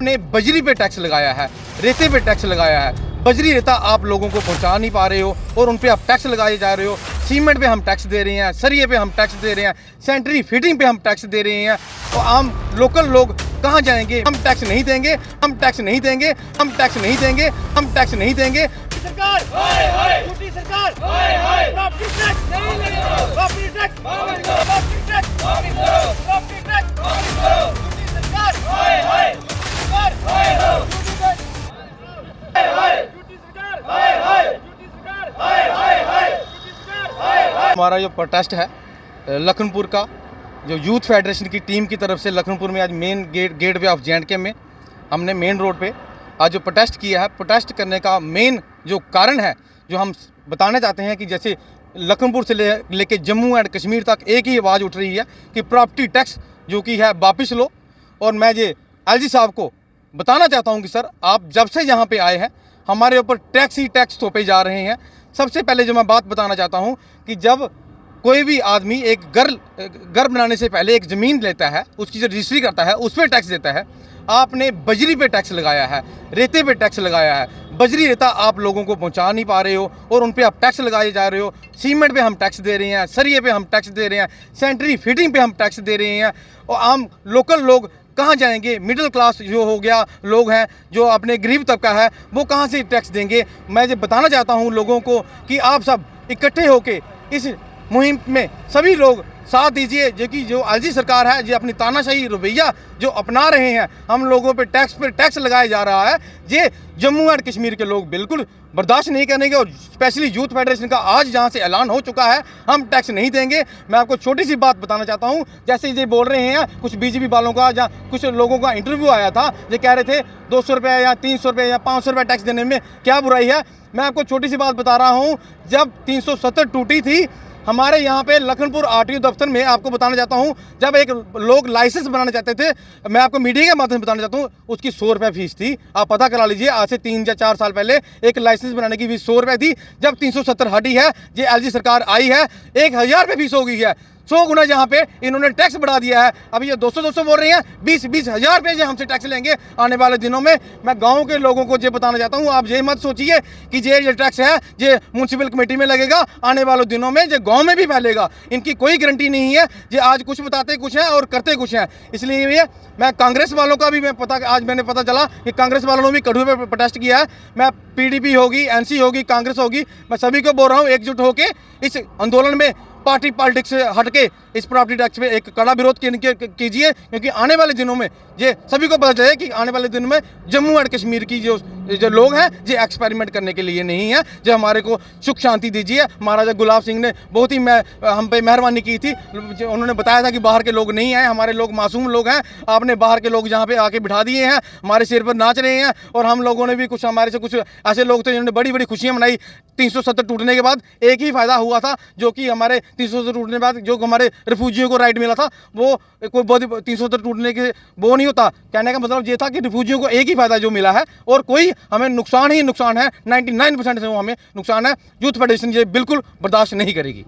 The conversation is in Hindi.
ने बजरी पे टैक्स लगाया है, रेते पे टैक्स लगाया है। बजरी रेता आप लोगों को पहुंचा नहीं पा रहे हो और उन पे आप टैक्स लगाए जा रहे हो। सीमेंट पे हम टैक्स दे रहे हैं, सरिये पे हम टैक्स दे रहे हैं, सेंट्री फिटिंग पे हम टैक्स दे रहे हैं। तो आम लोकल लोग कहाँ जाएंगे? हम टैक्स नहीं देंगे, हम टैक्स नहीं देंगे, हम टैक्स नहीं देंगे, हम टैक्स नहीं देंगे। सरकार झूठी सरकार प्रॉपर्टी टैक्स नहीं लगेगा, property tax property tax property tax झूठी सरकार हमारा जो प्रोटेस्ट है लखनपुर का, जो यूथ फेडरेशन की टीम की तरफ से लखनपुर में आज मेन गेट वे ऑफ जे में हमने मेन रोड पे आज जो प्रोटेस्ट किया है, प्रोटेस्ट करने का मेन जो कारण है जो हम बताना चाहते हैं कि जैसे लखनपुर से लेके जम्मू एंड कश्मीर तक एक ही आवाज़ उठ रही है कि प्रॉपर्टी टैक्स जो कि है वापस लो। और मैं ये एलजी साहब को बताना चाहता हूं कि सर, आप जब से यहाँ पे आए हैं हमारे ऊपर टैक्स ही टैक्स थोपे जा रहे हैं। सबसे पहले जो मैं बात बताना चाहता हूँ कि जब कोई भी आदमी एक घर बनाने से पहले एक ज़मीन लेता है, उसकी जो रजिस्ट्री करता है उस पर टैक्स देता है। आपने बजरी पे टैक्स लगाया है, रेते पे टैक्स लगाया है। बजरी रेता आप लोगों को पहुंचा नहीं पा रहे हो और उन पे आप टैक्स लगाए जा रहे हो। सीमेंट पे हम टैक्स दे रहे हैं, सरिये पे हम टैक्स दे रहे हैं, सेंट्री फिटिंग पे हम टैक्स दे रहे हैं। और आम लोकल लोग कहाँ जाएंगे? मिडिल क्लास जो हो गया लोग हैं, जो अपने गरीब तबका है, वो कहाँ से टैक्स देंगे? मैं ये बताना चाहता हूँ लोगों को कि आप सब इकट्ठे होके इस मुहिम में सभी लोग साथ दीजिए। जो एलजी सरकार है जो अपनी तानाशाही रवैया जो अपना रहे हैं, हम लोगों पे टैक्स लगाया जा रहा है, ये जम्मू एंड कश्मीर के लोग बिल्कुल बर्दाश्त नहीं करेंगे। और स्पेशली यूथ फेडरेशन का आज जहां से ऐलान हो चुका है, हम टैक्स नहीं देंगे। मैं आपको छोटी सी बात बताना चाहता हूं, जैसे ये बोल रहे हैं कुछ बीजेपी वालों का या कुछ लोगों का इंटरव्यू आया था, ये कह रहे थे 200 रुपये या 300 रुपये या 500 रुपये टैक्स देने में क्या बुराई है। मैं आपको छोटी सी बात बता रहा हूँ, जब 370 टूटी थी हमारे यहाँ पे लखनपुर आरटीओ दफ्तर में, आपको बताना चाहता हूँ, जब एक लोग लाइसेंस बनाना चाहते थे, मैं आपको मीडिया के माध्यम से बताना चाहता हूँ, उसकी 100 रुपये फीस थी। आप पता करा लीजिए, आज से 3 या 4 साल पहले एक लाइसेंस बनाने की फीस 100 रुपये थी। जब 370 हटी है, ये एलजी सरकार आई है, 1000 रुपये फीस हो गई है। 100 गुना जहाँ पे इन्होंने टैक्स बढ़ा दिया है। अभी ये 200 बोल रहे हैं, 20 हज़ार रुपये हमसे टैक्स लेंगे आने वाले दिनों में। मैं गांव के लोगों को ये बताना चाहता हूँ, आप ये मत सोचिए कि ये टैक्स है ये म्यूनसिपल कमेटी में लगेगा, आने वाले दिनों में ये गांव में भी फैलेगा। इनकी कोई गारंटी नहीं है। ये आज कुछ बताते कुछ हैं और करते कुछ हैं। इसलिए मैं कांग्रेस वालों का भी आज मैंने पता चला कि कांग्रेस वालों ने भी कठुए पर प्रोटेस्ट किया है। मैं पीडीपी होगी, एनसी होगी, कांग्रेस होगी, मैं सभी को बोल रहा हूँ एकजुट होकर इस आंदोलन में पार्टी पॉलिटिक्स से हटके इस प्रॉपर्टी टैक्स पे एक कड़ा विरोध कीजिए, क्योंकि आने वाले दिनों में ये सभी को पता चले कि आने वाले दिनों में जम्मू एंड कश्मीर की जो लोग हैं ये एक्सपेरिमेंट करने के लिए नहीं है। जो हमारे को सुख शांति दीजिए। महाराजा गुलाब सिंह ने बहुत ही हम पे मेहरबानी की थी, उन्होंने बताया था कि बाहर के लोग नहीं आए, हमारे लोग मासूम लोग हैं। आपने बाहर के लोग यहाँ पे आके बिठा दिए हैं, हमारे सिर पर नाच रहे हैं। और हम लोगों ने भी कुछ, हमारे से कुछ ऐसे लोग थे जिन्होंने बड़ी बड़ी खुशियाँ मनाई। 370 टूटने के बाद एक ही फ़ायदा हुआ था, जो कि हमारे 370 टूटने के बाद जो हमारे रिफ्यूजियों को राइट मिला था, वो कोई बहुत 370 टूटने के वो नहीं होता। कहने का मतलब ये था कि रिफ्यूजियों को एक ही फ़ायदा जो मिला है और कोई हमें नुकसान ही नुकसान है, 99% से वो हमें नुकसान है। यूथ फेडरेशन ये बिल्कुल बर्दाश्त नहीं करेगी।